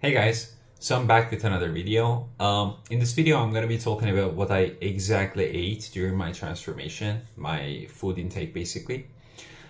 Hey guys, so I'm back with another video. In this video, I'm going to be talking about what I exactly ate during my transformation, my food intake basically.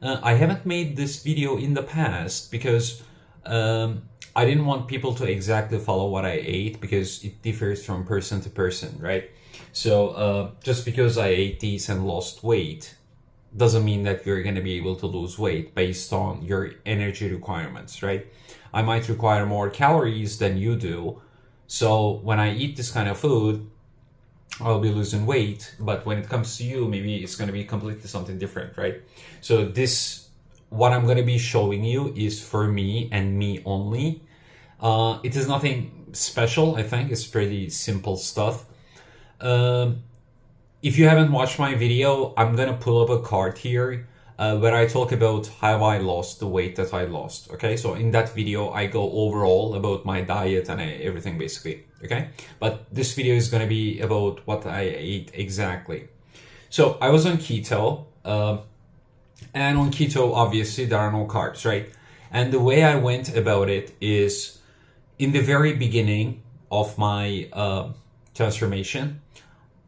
I haven't made this video in the past because I didn't want people to exactly follow what I ate because it differs from person to person, right? So just because I ate these and lost weight doesn't mean that you're going to be able to lose weight based on your energy requirements, right? I might require more calories than you do. So when I eat this kind of food, I'll be losing weight. But when it comes to you, maybe it's going to be completely something different, right? So what I'm going to be showing you is for me and me only. It is nothing special, I think. It's pretty simple stuff. If you haven't watched my video, I'm gonna pull up a card here where I talk about how I lost the weight that I lost. Okay, so in that video, I go overall about my diet and everything basically. Okay, but this video is gonna be about what I ate exactly. So I was on keto, and on keto, obviously, there are no carbs, right? And the way I went about it is in the very beginning of my transformation.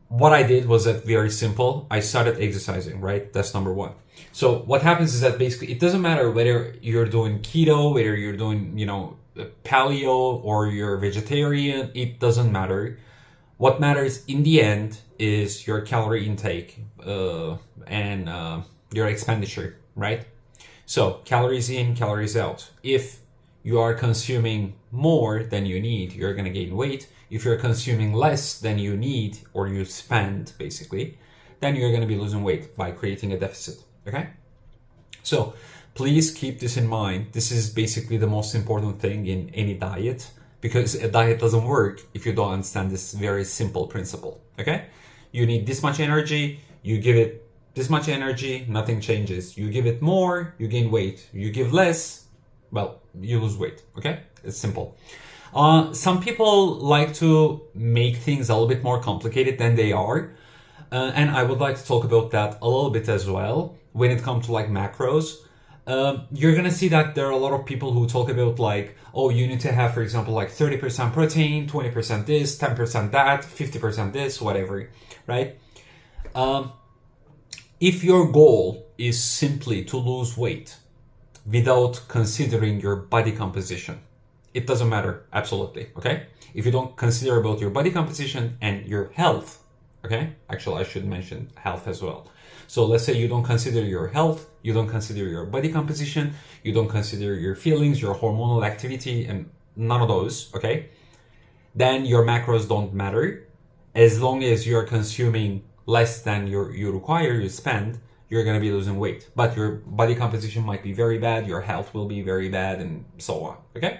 What I did was that very simple. I started exercising, right? That's number one. So what happens is that basically it doesn't matter whether you're doing keto, whether you're doing, paleo or you're vegetarian, it doesn't matter. What matters in the end is your calorie intake and your expenditure, right? So calories in, calories out. If you are consuming more than you need, you're going to gain weight. If you're consuming less than you need or you spend, basically, then you're going to be losing weight by creating a deficit, okay? So please keep this in mind. This is basically the most important thing in any diet because a diet doesn't work if you don't understand this very simple principle, okay? You need this much energy, you give it this much energy, nothing changes. You give it more, you gain weight. You give less, well, you lose weight, okay? It's simple. Some people like to make things a little bit more complicated than they are. And I would like to talk about that a little bit as well when it comes to like macros. You're going to see that there are a lot of people who talk about like, oh, you need to have, for example, like 30% protein, 20% this, 10% that, 50% this, whatever, right? If your goal is simply to lose weight without considering your body composition, it doesn't matter, absolutely, okay? If you don't consider about your body composition and your health, okay? Actually, I should mention health as well. So let's say you don't consider your health, you don't consider your body composition, you don't consider your feelings, your hormonal activity, and none of those, okay? Then your macros don't matter. As long as you're consuming less than you require, you spend, you're going to be losing weight. But your body composition might be very bad, your health will be very bad, and so on, okay?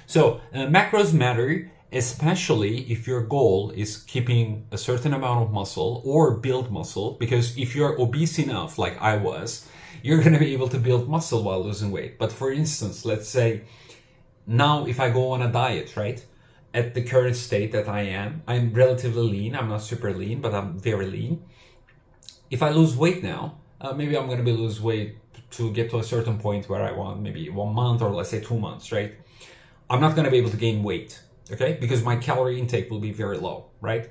So macros matter, especially if your goal is keeping a certain amount of muscle or build muscle, because if you're obese enough, like I was, you're going to be able to build muscle while losing weight. But for instance, let's say now if I go on a diet, right, at the current state that I'm relatively lean. I'm not super lean, but I'm very lean. If I lose weight now, maybe I'm going to lose weight to get to a certain point where I want maybe 1 month or let's say 2 months, right? I'm not going to be able to gain weight, okay? Because my calorie intake will be very low, right?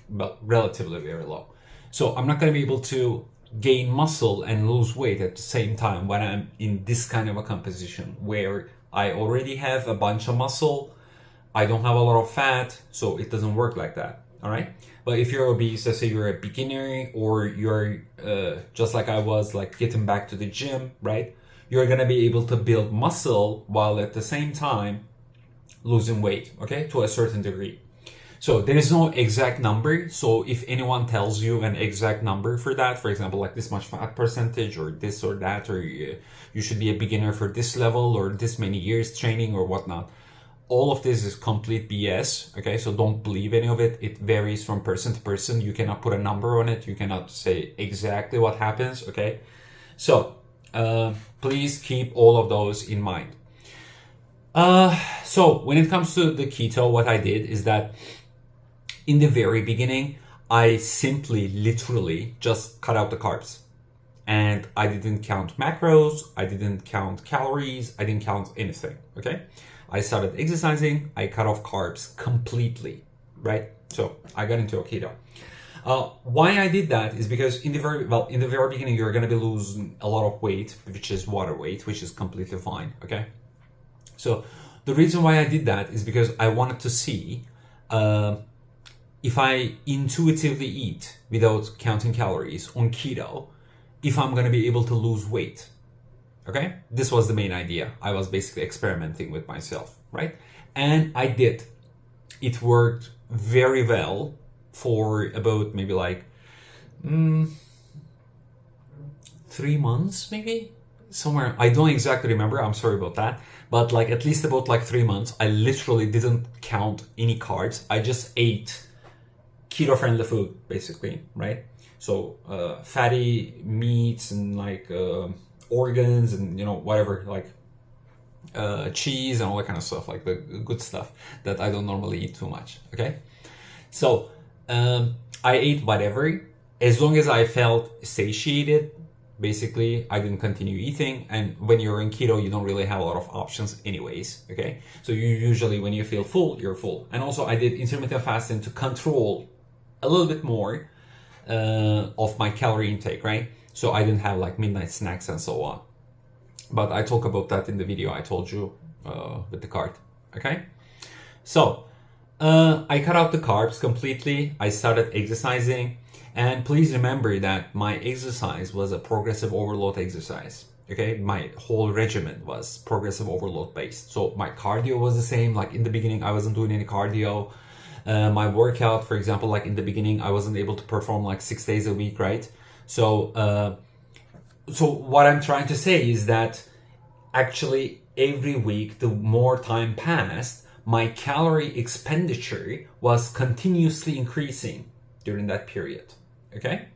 But relatively very low. So I'm not going to be able to gain muscle and lose weight at the same time when I'm in this kind of a composition where I already have a bunch of muscle, I don't have a lot of fat, so it doesn't work like that, all right? But if you're obese, let's say you're a beginner or you're just like I was, like getting back to the gym, right? You're going to be able to build muscle while at the same time losing weight, okay, to a certain degree. So there is no exact number. So if anyone tells you an exact number for that, for example, like this much fat percentage or this or that, or you should be a beginner for this level or this many years training or whatnot, all of this is complete BS, okay? So don't believe any of it. It varies from person to person. You cannot put a number on it. You cannot say exactly what happens, okay? So please keep all of those in mind. So when it comes to the keto, what I did is that in the very beginning, I simply literally just cut out the carbs. And I didn't count macros, I didn't count calories, I didn't count anything, okay? I started exercising, I cut off carbs completely, right? So I got into a keto. Why I did that is because in the very beginning, you're going to be losing a lot of weight, which is water weight, which is completely fine. Okay. So the reason why I did that is because I wanted to see if I intuitively eat without counting calories on keto, if I'm going to be able to lose weight. Okay. This was the main idea. I was basically experimenting with myself, right? And I did. It worked very well for about maybe like 3 months, maybe somewhere. I don't exactly remember. I'm sorry about that. But like at least about like 3 months, I literally didn't count any carbs. I just ate keto-friendly food, basically, right? So fatty meats and like organs and whatever, like cheese and all that kind of stuff, like the good stuff that I don't normally eat too much. Okay, so I ate whatever, as long as I felt satiated. Basically, I didn't continue eating. And when you're in keto, you don't really have a lot of options anyways. Okay, so you usually, when you feel full, you're full. And also I did intermittent fasting to control a little bit more of my calorie intake, right? So I didn't have like midnight snacks and so on. But I talk about that in the video I told you with the card. Okay, so I cut out the carbs completely. I started exercising, and please remember that my exercise was a progressive overload exercise. Okay, my whole regimen was progressive overload based. So my cardio was the same. Like in the beginning, I wasn't doing any cardio. My workout, for example, like in the beginning, I wasn't able to perform like 6 days a week, right? So what I'm trying to say is that actually every week, the more time passed, my calorie expenditure was continuously increasing during that period. Okay?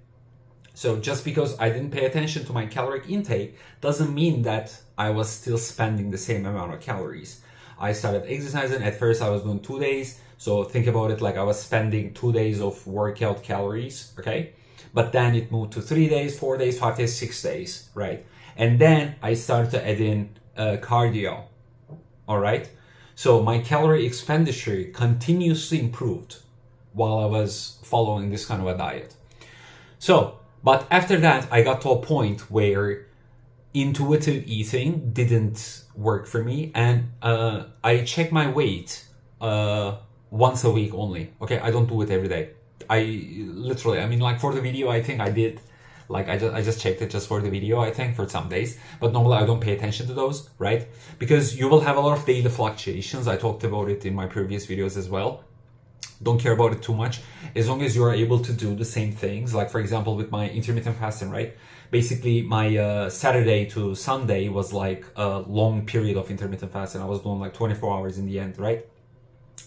So just because I didn't pay attention to my caloric intake doesn't mean that I was still spending the same amount of calories. I started exercising. At first I was doing 2 days. So think about it like I was spending 2 days of workout calories. Okay? But then it moved to 3 days, 4 days, 5 days, 6 days, right? And then I started to add in cardio. All right? So my calorie expenditure continuously improved while I was following this kind of a diet. So, but after that, I got to a point where intuitive eating didn't work for me, and I check my weight once a week only. Okay, I don't do it every day. I mean, like for the video, I think I did. Like I just checked it just for the video, I think, for some days. But normally I don't pay attention to those, right? Because you will have a lot of daily fluctuations. I talked about it in my previous videos as well. Don't care about it too much. As long as you're able to do the same things. Like for example, with my intermittent fasting, right? Basically, my Saturday to Sunday was like a long period of intermittent fasting. I was doing like 24 hours in the end, right?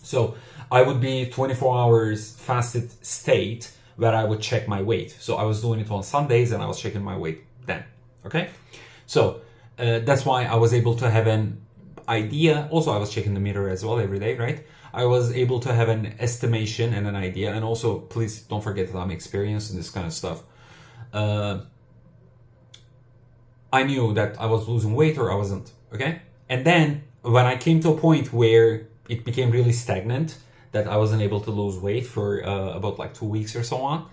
So I would be 24 hours fasted state where I would check my weight. So I was doing it on Sundays and I was checking my weight then. Okay. So that's why I was able to have an idea. Also, I was checking the mirror as well every day, right? I was able to have an estimation and an idea. And also, please don't forget that I'm experienced in this kind of stuff. I knew that I was losing weight or I wasn't. Okay. And then when I came to a point where it became really stagnant, that I wasn't able to lose weight for about like 2 weeks or so on,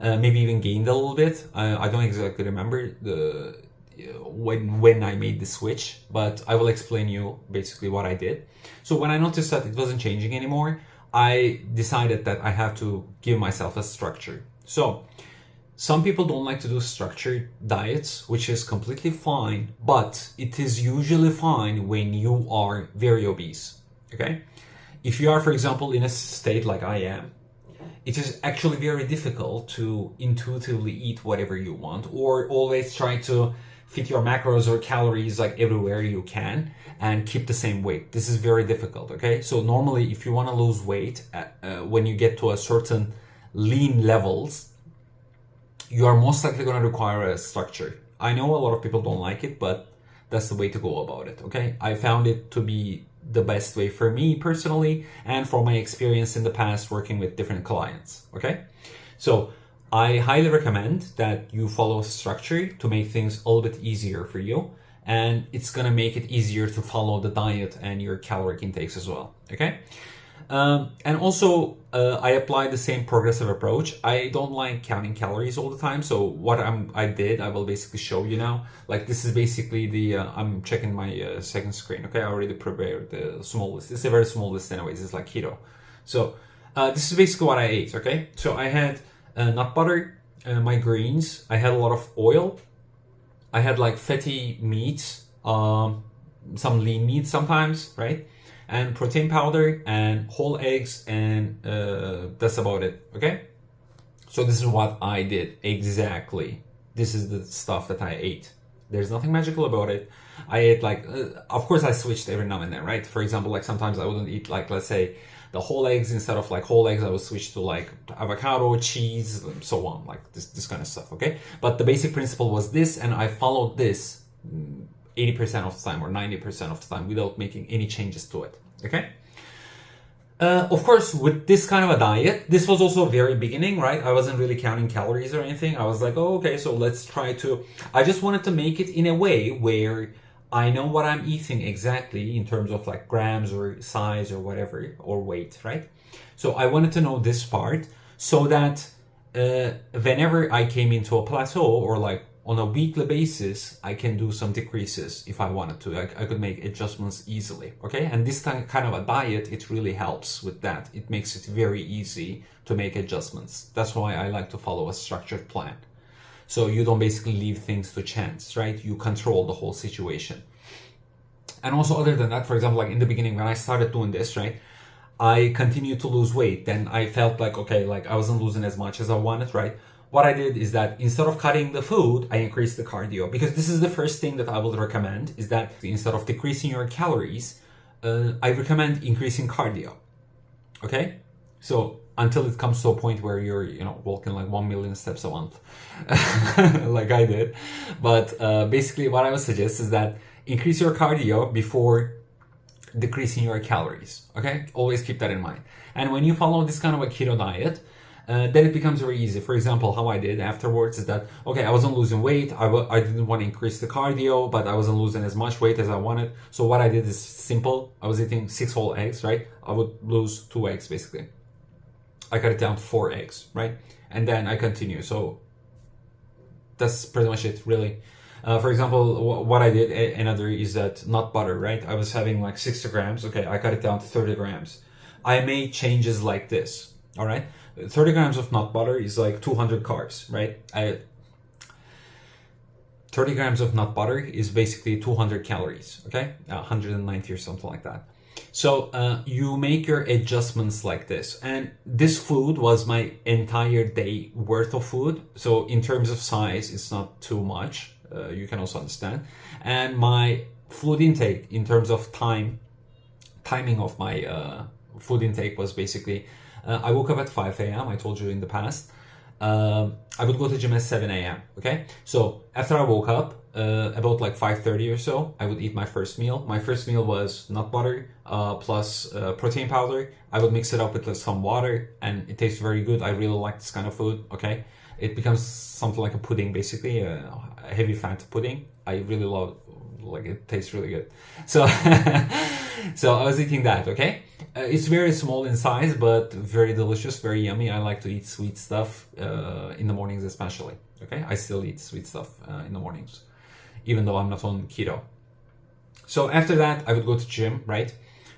maybe even gained a little bit. I don't exactly remember when I made the switch, but I will explain you basically what I did. So when I noticed that it wasn't changing anymore, I decided that I have to give myself a structure. So some people don't like to do structured diets, which is completely fine, but it is usually fine when you are very obese. Okay? If you are, for example, in a state like I am, it is actually very difficult to intuitively eat whatever you want or always try to fit your macros or calories like everywhere you can and keep the same weight. This is very difficult, okay? So normally if you want to lose weight, when you get to a certain lean levels, you are most likely going to require a structure. I know a lot of people don't like it, but that's the way to go about it, okay? I found it to be the best way for me personally and for my experience in the past working with different clients, okay? So I highly recommend that you follow structure to make things a little bit easier for you and it's gonna make it easier to follow the diet and your caloric intakes as well. Okay. And also, I apply the same progressive approach. I don't like counting calories all the time. So what I will basically show you now. Like this is basically the, I'm checking my second screen. Okay, I already prepared the small list. It's a very small list anyways. It's like keto. So this is basically what I ate. Okay, so I had nut butter, my greens. I had a lot of oil. I had like fatty meats, some lean meat sometimes, right? And protein powder and whole eggs, and that's about it. Okay, so this is what I did exactly. This is the stuff that I ate. There's nothing magical about it. I ate like of course I switched every now and then, right? For example, like sometimes I wouldn't eat, like, let's say the whole eggs. Instead of like whole eggs, I would switch to like avocado, cheese, and so on, like this kind of stuff. Okay, but the basic principle was this, and I followed this 80% of the time or 90% of the time without making any changes to it. Okay. Of course, with this kind of a diet, this was also very beginning, right? I wasn't really counting calories or anything. I was like, oh, okay, so let's try to, I just wanted to make it in a way where I know what I'm eating exactly in terms of like grams or size or whatever, or weight, right? So I wanted to know this part so that whenever I came into a plateau or like on a weekly basis, I can do some decreases if I wanted to. I could make adjustments easily, okay? And this kind of a diet, it really helps with that. It makes it very easy to make adjustments. That's why I like to follow a structured plan. So you don't basically leave things to chance, right? You control the whole situation. And also other than that, for example, like in the beginning when I started doing this, right? I continued to lose weight. Then I felt like, okay, like I wasn't losing as much as I wanted, right? What I did is that instead of cutting the food, I increased the cardio, because this is the first thing that I would recommend, is that instead of decreasing your calories, I recommend increasing cardio. Okay? So until it comes to a point where you're, walking like 1 million steps a month, like I did. But basically what I would suggest is that increase your cardio before decreasing your calories. Okay? Always keep that in mind. And when you follow this kind of a keto diet, then it becomes very easy. For example, how I did afterwards is that, okay, I wasn't losing weight. I didn't want to increase the cardio, but I wasn't losing as much weight as I wanted. So what I did is simple. I was eating 6 whole eggs, right? I would lose 2 eggs basically. I cut it down to 4 eggs, right? And then I continue. So that's pretty much it, really. For example, what I did, another is that nut butter, right? I was having like 60 grams. Okay, I cut it down to 30 grams. I made changes like this, all right? 30 grams of nut butter is like 200 carbs, right? 30 grams of nut butter is basically 200 calories, okay? 190 or something like that. So you make your adjustments like this. And this food was my entire day worth of food. So in terms of size, it's not too much. You can also understand. And my food intake in terms of timing of my food intake was basically, I woke up at 5 a.m. I told you in the past. I would go to gym at 7 a.m. Okay, so after I woke up, about like 5:30 or so, I would eat my first meal. My first meal was nut butter plus protein powder. I would mix it up with some water, and it tastes very good. I really like this kind of food. Okay, it becomes something like a pudding, basically a heavy fat pudding. I really love, like, it tastes really good. So so I was eating that. Okay. It's very small in size, but very delicious, very yummy. I like to eat sweet stuff in the mornings especially, okay? I still eat sweet stuff in the mornings, even though I'm not on keto. So after that, I would go to gym, right?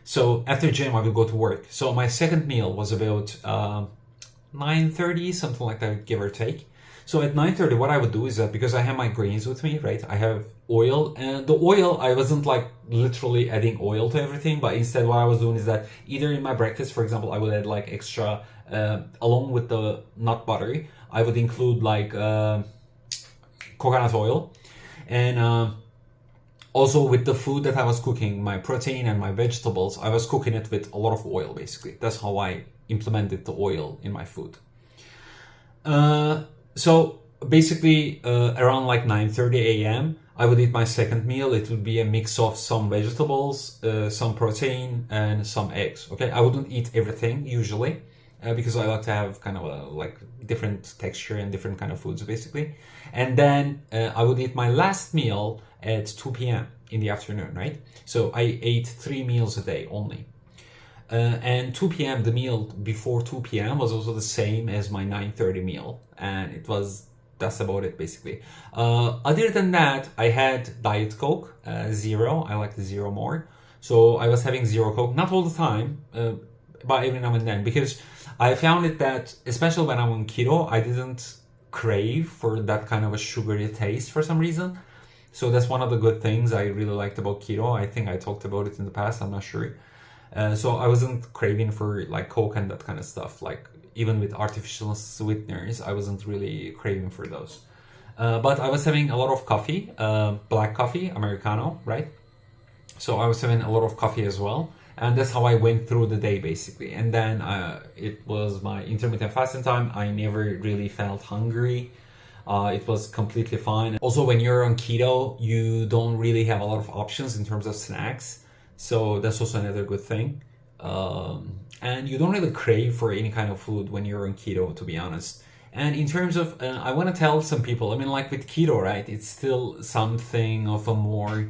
So after gym, I would go to work. So my second meal was about 9:30, something like that, give or take. So at 9:30, what I would do is that, because I have my grains with me, right? I have oil, and the oil, I wasn't like literally adding oil to everything, but instead what I was doing is that either in my breakfast, for example, I would add like extra, along with the nut butter, I would include like coconut oil. And also with the food that I was cooking, my protein and my vegetables, I was cooking it with a lot of oil, basically. That's how I implemented the oil in my food. So basically, around like 9:30 a.m., I would eat my second meal. It would be a mix of some vegetables, some protein, and some eggs. Okay, I wouldn't eat everything usually. because I like to have kind of a like different texture and different kind of foods basically. And then I would eat my last meal at 2 p.m. in the afternoon, right? So I ate 3 meals a day only. And 2 p.m., the meal before 2 p.m. was also the same as my 9:30 meal. And that's about it basically. Other than that, I had Diet Coke, zero. I like the zero more. So I was having zero Coke, not all the time, but every now and then, because I found it that, especially when I'm on keto, I didn't crave for that kind of a sugary taste for some reason. So that's one of the good things I really liked about keto. I think I talked about it in the past, I'm not sure. So I wasn't craving for like Coke and that kind of stuff. Like even with artificial sweeteners, I wasn't really craving for those. But I was having a lot of coffee, black coffee, Americano, right? So I was having a lot of coffee as well. And that's how I went through the day basically. And then it was my intermittent fasting time. I never really felt hungry. It was completely fine. Also, when you're on keto, you don't really have a lot of options in terms of snacks. So that's also another good thing. And you don't really crave for any kind of food when you're on keto, to be honest. And in terms of, I want to tell some people, I mean, like with keto, right? It's still something of a more,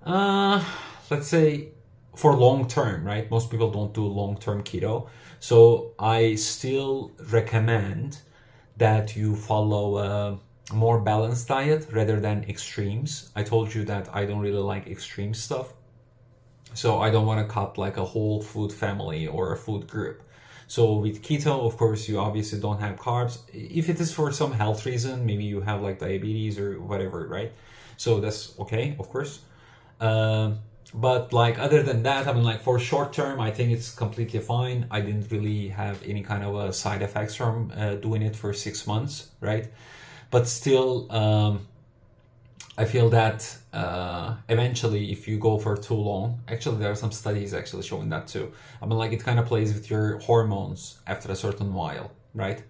let's say, for long term, right? Most people don't do long-term keto. So I still recommend that you follow a more balanced diet rather than extremes. I told you that I don't really like extreme stuff. So I don't want to cut like a whole food family or a food group. So with keto, of course, you obviously don't have carbs. If it is for some health reason, maybe you have like diabetes or whatever, right? So that's okay, of course. But like other than that, I mean, like for short term, I think it's completely fine. I didn't really have any kind of side effects from doing it for 6 months, right? But still, I feel that eventually, if you go for too long, actually there are some studies actually showing that too. I mean, like it kind of plays with your hormones after a certain while, right?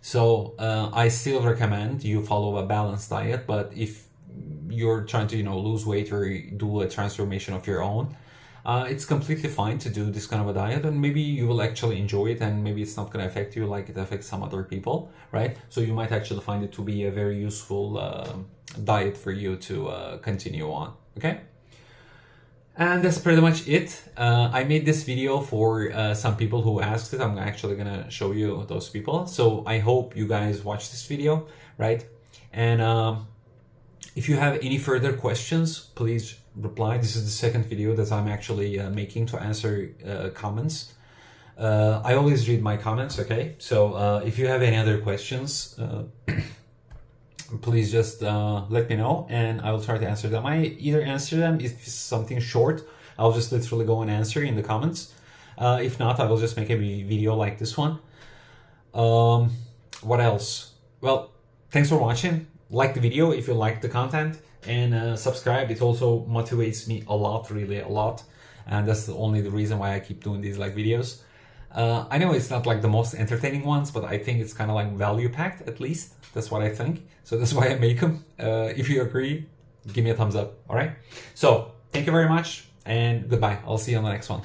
So I still recommend you follow a balanced diet, but if you're trying to, lose weight or do a transformation of your own, it's completely fine to do this kind of a diet, and maybe you will actually enjoy it, and maybe it's not going to affect you like it affects some other people, right? So you might actually find it to be a very useful diet for you to continue on, okay? And that's pretty much it. I made this video for some people who asked it. I'm actually gonna show you those people. So I hope you guys watch this video, right? And if you have any further questions, please reply. This is the second video that I'm actually making to answer comments. I always read my comments, okay? So if you have any other questions, please just let me know and I will try to answer them. I either answer them if it's something short, I'll just literally go and answer in the comments. If not, I will just make a video like this one. What else? Well, thanks for watching. Like the video if you like the content, and subscribe. It also motivates me a lot, really a lot. And that's the reason why I keep doing these like videos. I know it's not like the most entertaining ones, but I think it's kind of like value packed, at least. That's what I think. So that's why I make them. If you agree, give me a thumbs up. All right. So thank you very much and goodbye. I'll see you on the next one.